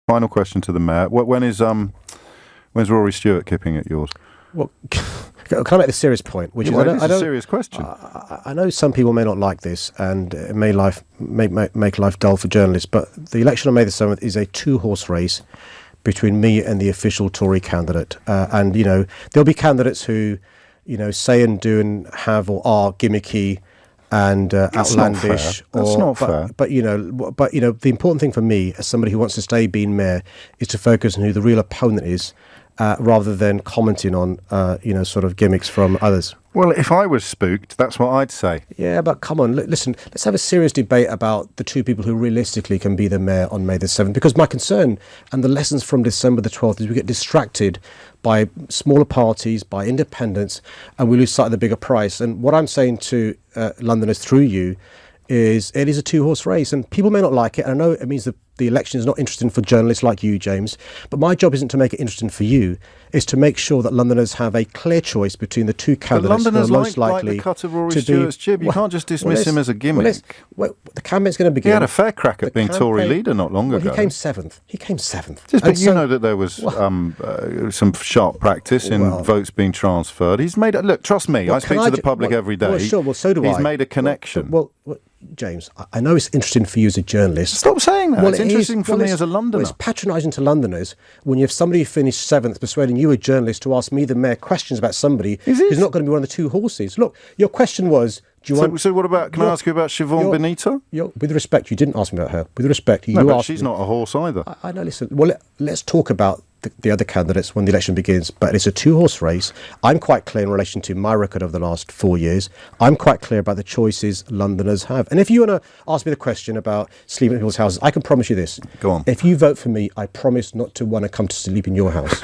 Final question to the mayor. When's Rory Stewart kipping at yours? Well, can I make the serious point? Which is a serious question. I know some people may not like this, and it may make life dull for journalists. But the election on May the 7th is a two-horse race between me and the official Tory candidate. And there'll be candidates who, say and do and have or are gimmicky and outlandish. That's not fair. But the important thing for me, as somebody who wants to stay being mayor, is to focus on who the real opponent is. Rather than commenting on, sort of gimmicks from others. Well, if I was spooked, that's what I'd say. Yeah, but come on, listen, let's have a serious debate about the two people who realistically can be the mayor on May the 7th. Because my concern and the lessons from December the 12th is we get distracted by smaller parties, by independents, and we lose sight of the bigger prize. And what I'm saying to Londoners through you is it is a two-horse race, and people may not like it. And I know it means that the election is not interesting for journalists like you, James, but my job isn't to make it interesting for you. It's to make sure that Londoners have a clear choice between the two candidates who are most likely like the cut of Rory Stewart's jib. You can't just dismiss him as a gimmick. The campaign's going to begin. He had a fair crack at being Tory leader not long ago. He came seventh. But you know that there was some sharp practice in votes being transferred. He's made look, trust me, I speak to the public every day. Well, sure, well, so do I. He's made a connection. Well, James, I know it's interesting for you as a journalist. Stop saying that. It's interesting for me as a Londoner. It's patronising to Londoners when you have somebody who finished seventh persuading you, a journalist, to ask me, the mayor, questions about somebody who's not going to be one of the two horses. Look, your question was, do you want... So what about, can I ask you about Siobhan Benito? With respect, you didn't ask me about her. With respect, you but asked she's me. not a horse either. I know, listen, well, let's talk about the other candidates when the election begins, but it's a two-horse race. I'm quite clear in relation to my record of the last 4 years. I'm quite clear about the choices Londoners have. And if you want to ask me the question about sleeping in people's houses, I can promise you this. Go on. If you vote for me, I promise not to want to come to sleep in your house.